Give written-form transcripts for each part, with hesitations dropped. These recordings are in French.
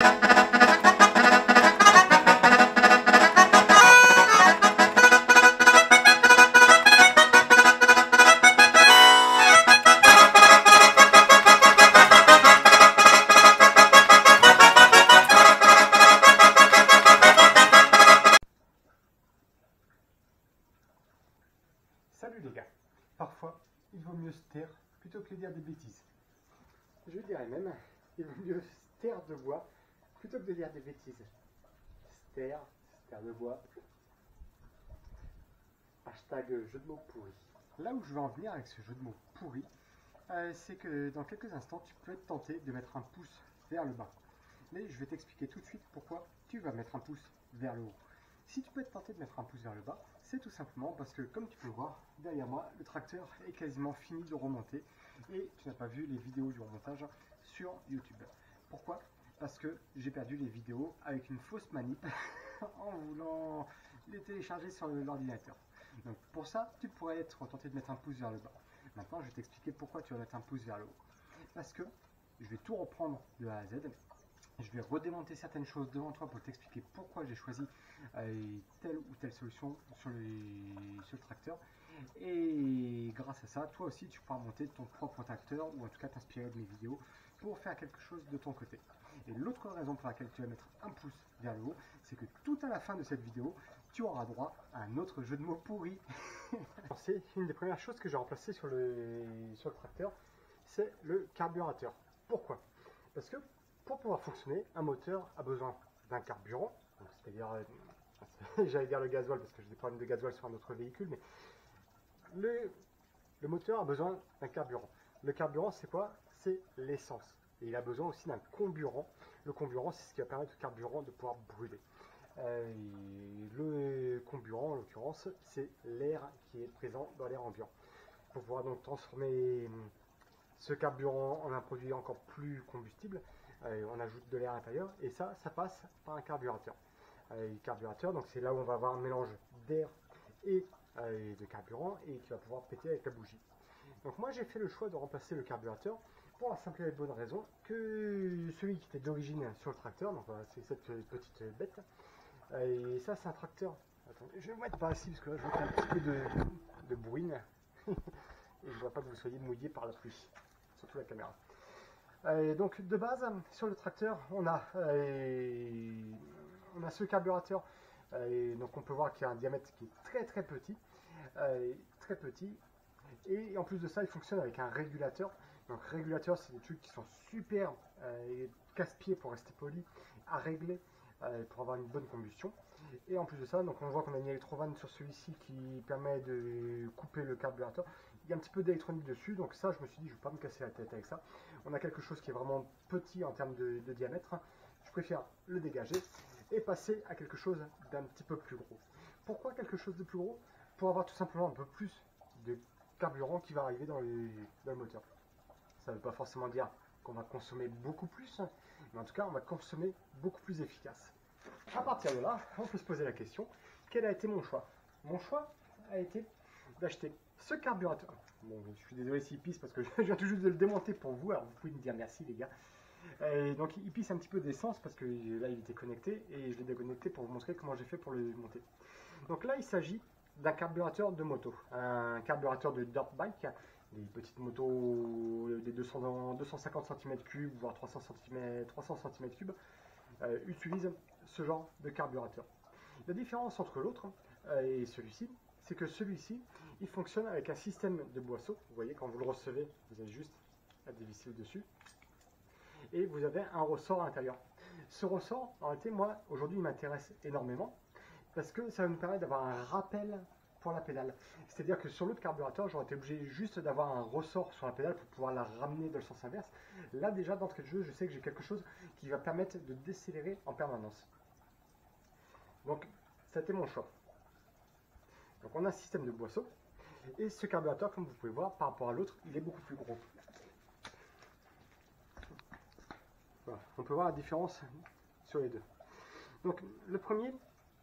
Salut les gars, parfois il vaut mieux se taire plutôt que de dire des bêtises. Je dirais même, il vaut mieux se taire de bois plutôt que de dire des bêtises. Se taire de bois. Hashtag jeu de mots pourri. Là où je veux en venir avec ce jeu de mots pourri, c'est que dans quelques instants tu peux être tenté de mettre un pouce vers le bas. Mais je vais t'expliquer tout de suite pourquoi tu vas mettre un pouce vers le haut. Si tu peux être tenté de mettre un pouce vers le bas, c'est tout simplement parce que, comme tu peux le voir, derrière moi, le tracteur est quasiment fini de remonter et tu n'as pas vu les vidéos du remontage sur YouTube. Pourquoi? Parce que j'ai perdu les vidéos avec une fausse manip en voulant les télécharger sur l'ordinateur. Donc pour ça, tu pourrais être tenté de mettre un pouce vers le bas. Maintenant, je vais t'expliquer pourquoi tu vas mettre un pouce vers le haut. Parce que je vais tout reprendre de A à Z. Je vais redémonter certaines choses devant toi pour t'expliquer pourquoi j'ai choisi telle ou telle solution sur le tracteur. Et grâce à ça, toi aussi, tu pourras monter ton propre tracteur ou en tout cas t'inspirer de mes vidéos pour faire quelque chose de ton côté. Et l'autre raison pour laquelle tu vas mettre un pouce vers le haut, c'est que tout à la fin de cette vidéo, tu auras droit à un autre jeu de mots pourri. C'est une des premières choses que j'ai remplacé sur le tracteur, c'est le carburateur. Pourquoi? Parce que pour pouvoir fonctionner, un moteur a besoin d'un carburant, c'est-à-dire, j'allais dire le gasoil parce que j'ai des problèmes de gasoil sur un autre véhicule, mais le moteur a besoin d'un carburant. Le carburant, c'est quoi? C'est l'essence. Et il a besoin aussi d'un comburant. Le comburant, c'est ce qui va permettre au carburant de pouvoir brûler. Le comburant, en l'occurrence, c'est l'air qui est présent dans l'air ambiant. Pour pouvoir donc transformer ce carburant en un produit encore plus combustible, on ajoute de l'air à l'intérieur et ça passe par un carburateur. Le carburateur, donc c'est là où on va avoir un mélange d'air et de carburant et qui va pouvoir péter avec la bougie. Donc moi j'ai fait le choix de remplacer le carburateur pour la simple et bonne raison que celui qui était d'origine sur le tracteur, donc voilà, c'est cette petite bête. Et ça c'est un tracteur. Attendez, je vais vous mettre par ici parce que là je vois qu'il y a un petit peu de bruine et je ne vois pas que vous soyez mouillé par la pluie, surtout la caméra. Donc de base sur le tracteur on a ce carburateur, donc on peut voir qu'il y a un diamètre qui est très petit, et en plus de ça il fonctionne avec un régulateur. Donc régulateur, c'est des trucs qui sont super casse-pieds pour rester poli à régler pour avoir une bonne combustion. Et en plus de ça, donc on voit qu'on a une électrovanne sur celui-ci qui permet de couper le carburateur. Il y a un petit peu d'électronique dessus, donc ça je me suis dit je ne vais pas me casser la tête avec ça. On a quelque chose qui est vraiment petit en termes de diamètre. Je préfère le dégager et passer à quelque chose d'un petit peu plus gros. Pourquoi quelque chose de plus gros? Pour avoir tout simplement un peu plus de carburant qui va arriver dans le moteur. Ça ne veut pas forcément dire qu'on va consommer beaucoup plus, mais en tout cas on va consommer beaucoup plus efficace. À partir de là, on peut se poser la question, quel a été mon choix? Mon choix a été d'acheter ce carburateur. Bon, je suis désolé s'il pisse parce que je viens tout juste de le démonter pour vous, alors vous pouvez me dire merci les gars. Donc il pisse un petit peu d'essence parce que là il était connecté et je l'ai déconnecté pour vous montrer comment j'ai fait pour le monter. Donc là il s'agit d'un carburateur de moto, un carburateur de dirt bike. Les petites motos des 250 cm3 voire 300 cm3 utilisent ce genre de carburateur. La différence entre l'autre et celui-ci, c'est que celui-ci il fonctionne avec un système de boisseau. Vous voyez, quand vous le recevez, vous avez juste à dévisser le dessus et vous avez un ressort à l'intérieur. Ce ressort, en réalité, moi aujourd'hui il m'intéresse énormément parce que ça va nous permettre d'avoir un rappel pour la pédale. C'est-à-dire que sur l'autre carburateur, j'aurais été obligé juste d'avoir un ressort sur la pédale pour pouvoir la ramener dans le sens inverse. Là déjà, d'entrée de jeu, je sais que j'ai quelque chose qui va permettre de décélérer en permanence. Donc, ça a été mon choix. Donc, on a un système de boisseau. Et ce carburateur, comme vous pouvez voir, par rapport à l'autre, il est beaucoup plus gros. Voilà. On peut voir la différence sur les deux. Donc, le premier,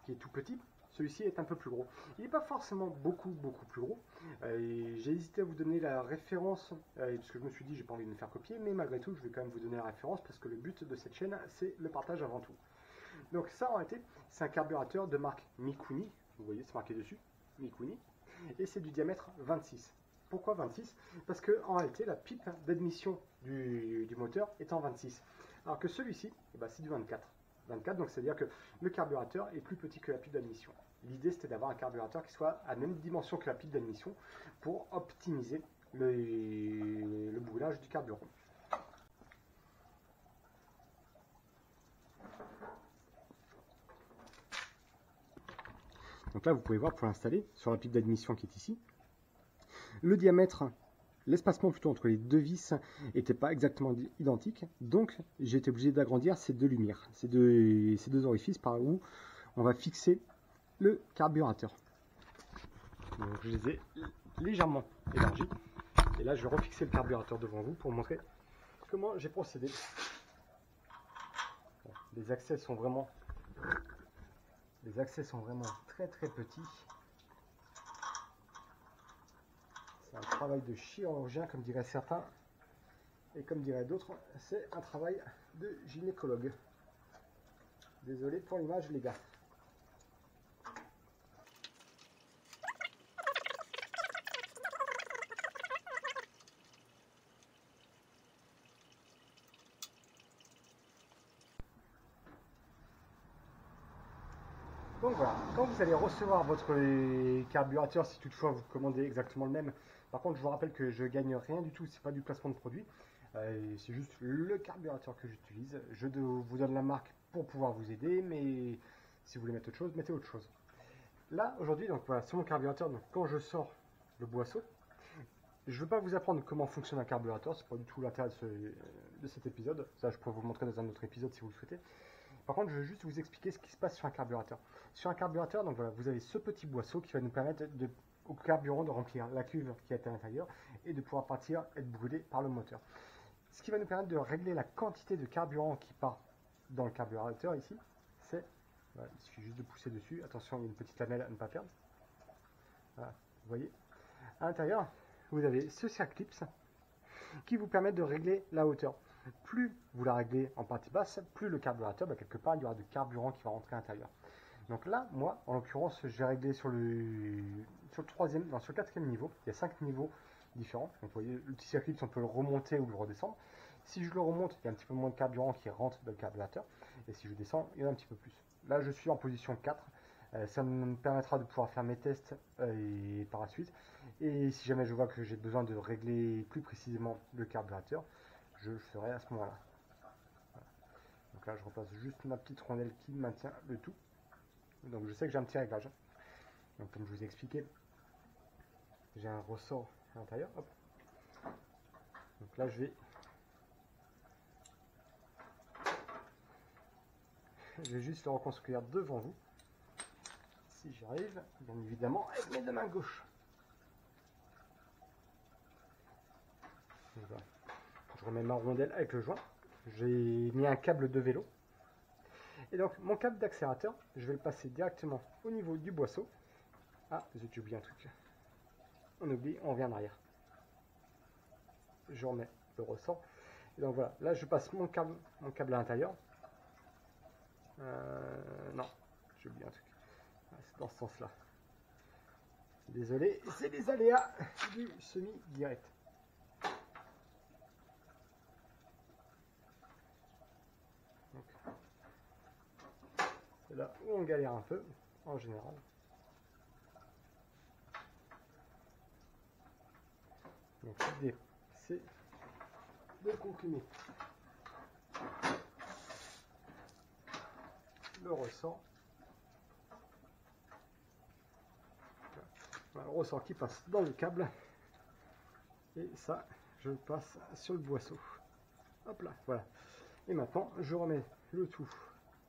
qui est tout petit, celui-ci est un peu plus gros. Il n'est pas forcément beaucoup plus gros. J'ai hésité à vous donner la référence, parce que je me suis dit j'ai pas envie de me faire copier, mais malgré tout je vais quand même vous donner la référence parce que le but de cette chaîne c'est le partage avant tout. Donc ça en réalité c'est un carburateur de marque Mikuni, vous voyez c'est marqué dessus, Mikuni, et c'est du diamètre 26. Pourquoi 26? Parce que en réalité la pipe d'admission du moteur est en 26, alors que celui-ci c'est du 24. 24, donc c'est-à-dire que le carburateur est plus petit que la pipe d'admission. L'idée c'était d'avoir un carburateur qui soit à la même dimension que la pipe d'admission pour optimiser le brûlage du carburant. Donc là vous pouvez voir pour l'installer sur la pipe d'admission qui est ici, le diamètre, l'espacement plutôt entre les deux vis n'était pas exactement identique, donc j'ai été obligé d'agrandir ces deux lumières, ces deux orifices par où on va fixer le carburateur. Donc je les ai légèrement élargis, et là je vais refixer le carburateur devant vous pour vous montrer comment j'ai procédé. Bon, les accès sont vraiment très petits. C'est un travail de chirurgien, comme diraient certains, et comme diraient d'autres, c'est un travail de gynécologue. Désolé pour l'image, les gars. Donc voilà, quand vous allez recevoir votre carburateur, si toutefois vous commandez exactement le même, par contre je vous rappelle que je gagne rien du tout, c'est pas du placement de produit, c'est juste le carburateur que j'utilise. Je vous donne la marque pour pouvoir vous aider, mais si vous voulez mettre autre chose, mettez autre chose. Là aujourd'hui, donc voilà, c'est mon carburateur. Donc quand je sors le boisseau, je ne veux pas vous apprendre comment fonctionne un carburateur, c'est pas du tout l'intérêt de cet épisode. Ça, je pourrais vous le montrer dans un autre épisode si vous le souhaitez. Par contre, je veux juste vous expliquer ce qui se passe sur un carburateur. Sur un carburateur, donc voilà, vous avez ce petit boisseau qui va nous permettre au carburant de remplir la cuve qui est à l'intérieur et de pouvoir être brûlé par le moteur. Ce qui va nous permettre de régler la quantité de carburant qui part dans le carburateur ici, c'est, voilà, il suffit juste de pousser dessus. Attention, il y a une petite lamelle à ne pas perdre. Voilà, vous voyez. À l'intérieur, vous avez ce circlips qui vous permet de régler la hauteur. Plus vous la réglez en partie basse, plus le carburateur, quelque part, il y aura du carburant qui va rentrer à l'intérieur. Donc là, moi, en l'occurrence, j'ai réglé sur le quatrième niveau. Il y a 5 niveaux différents. Donc vous voyez, le petit circuit, on peut le remonter ou le redescendre. Si je le remonte, il y a un petit peu moins de carburant qui rentre dans le carburateur. Et si je descends, il y en a un petit peu plus. Là, je suis en position 4. Ça me permettra de pouvoir faire mes tests par la suite. Et si jamais je vois que j'ai besoin de régler plus précisément le carburateur, je le ferai à ce moment-là. Voilà. Donc là, je repasse juste ma petite rondelle qui maintient le tout. Donc je sais que j'ai un petit réglage. Donc comme je vous ai expliqué, j'ai un ressort à l'intérieur. Donc là, je vais juste le reconstruire devant vous. Si j'y arrive, bien évidemment, avec mes deux mains gauches. Voilà. Je remets ma rondelle avec le joint. J'ai mis un câble de vélo. Et donc mon câble d'accélérateur, je vais le passer directement au niveau du boisseau. Ah, j'ai oublié un truc. On oublie, on revient en arrière. Je remets le ressort. Et donc voilà, là je passe mon câble à l'intérieur. Non, j'ai oublié un truc. Ah, c'est dans ce sens-là. Désolé, c'est les aléas du semi-direct. C'est là où on galère un peu, en général. Donc l'idée, c'est de comprimer le ressort. Voilà, le ressort qui passe dans le câble. Et ça, je le passe sur le boisseau. Hop là, voilà. Et maintenant, je remets le tout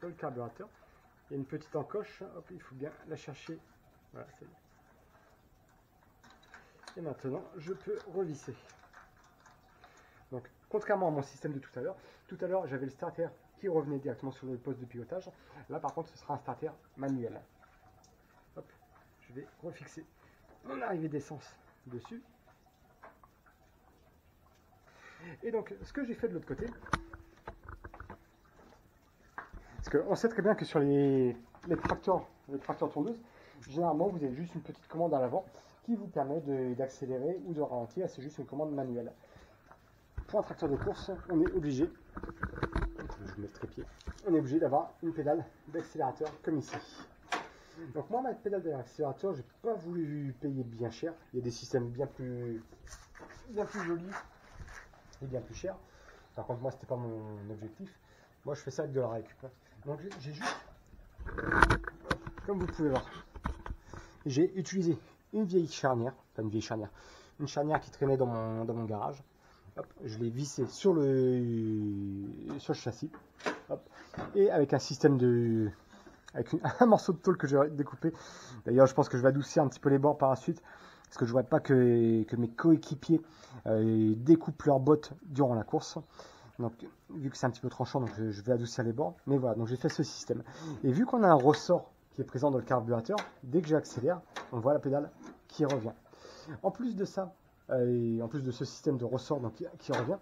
dans le carburateur. Il y a une petite encoche, hop, il faut bien la chercher. Voilà, c'est bon. Et maintenant, je peux revisser. Donc, contrairement à mon système de tout à l'heure, j'avais le starter qui revenait directement sur le poste de pilotage. Là, par contre, ce sera un starter manuel. je vais refixer mon arrivée d'essence dessus. Et donc, ce que j'ai fait de l'autre côté, parce qu'on sait très bien que sur les tracteurs tondeuses, généralement, vous avez juste une petite commande à l'avant qui vous permet d'accélérer ou de ralentir. C'est juste une commande manuelle. Pour un tracteur de course, on est obligé, je mets le trépied, on est obligé d'avoir une pédale d'accélérateur comme ici. Donc moi, ma pédale d'accélérateur, j'ai pas voulu payer bien cher. Il y a des systèmes bien plus jolis et bien plus chers. Par contre, moi, c'était pas mon objectif. Moi, je fais ça avec de la récup. Donc j'ai juste, comme vous pouvez voir, j'ai utilisé une vieille charnière, enfin une charnière qui traînait dans mon garage. Hop, je l'ai vissé sur le châssis. Hop, et avec un système avec un morceau de tôle que j'ai découpé. D'ailleurs, je pense que je vais adoucir un petit peu les bords par la suite, parce que je ne voudrais pas que mes coéquipiers découpent leurs bottes durant la course. Donc, vu que c'est un petit peu tranchant, donc je vais adoucir les bords. Mais voilà, donc j'ai fait ce système. Et vu qu'on a un ressort qui est présent dans le carburateur, dès que j'accélère, on voit la pédale qui revient. En plus de ça, et en plus de ce système de ressort donc, qui revient,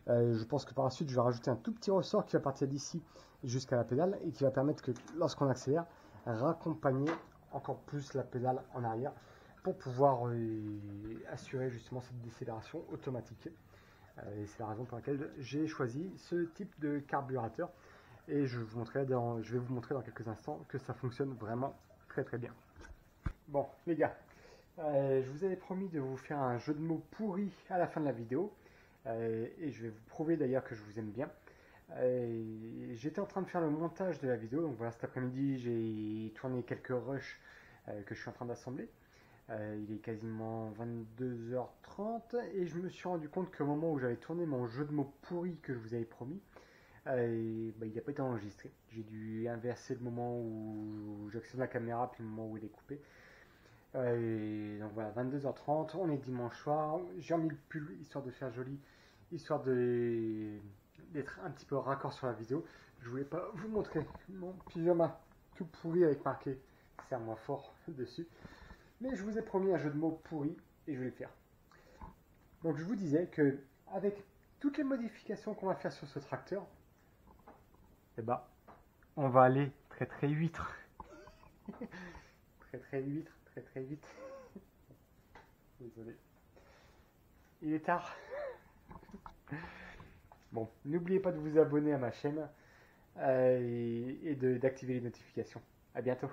je pense que par la suite je vais rajouter un tout petit ressort qui va partir d'ici jusqu'à la pédale et qui va permettre que lorsqu'on accélère, raccompagner encore plus la pédale en arrière pour pouvoir assurer justement cette décélération automatique. Et c'est la raison pour laquelle j'ai choisi ce type de carburateur et je vais vous montrer dans quelques instants que ça fonctionne vraiment très très bien. Bon les gars, je vous avais promis de vous faire un jeu de mots pourri à la fin de la vidéo et je vais vous prouver d'ailleurs que je vous aime bien. J'étais en train de faire le montage de la vidéo, donc voilà, cet après-midi j'ai tourné quelques rushs que je suis en train d'assembler. Il est quasiment 22h30 et je me suis rendu compte qu'au moment où j'avais tourné mon jeu de mots pourri que je vous avais promis, il n'a pas été enregistré. J'ai dû inverser le moment où j'actionne la caméra puis le moment où il est coupé. Donc voilà, 22h30, on est dimanche soir. J'ai remis le pull histoire de faire joli, histoire d'être un petit peu raccord sur la vidéo. Je voulais pas vous montrer mon pyjama tout pourri avec marqué serre-moi fort dessus. Mais je vous ai promis un jeu de mots pourri et je vais le faire. Donc je vous disais que avec toutes les modifications qu'on va faire sur ce tracteur, eh ben, on va aller très très huître. très huître, très vite. Désolé. Il est tard. Bon, n'oubliez pas de vous abonner à ma chaîne et d'activer les notifications. À bientôt.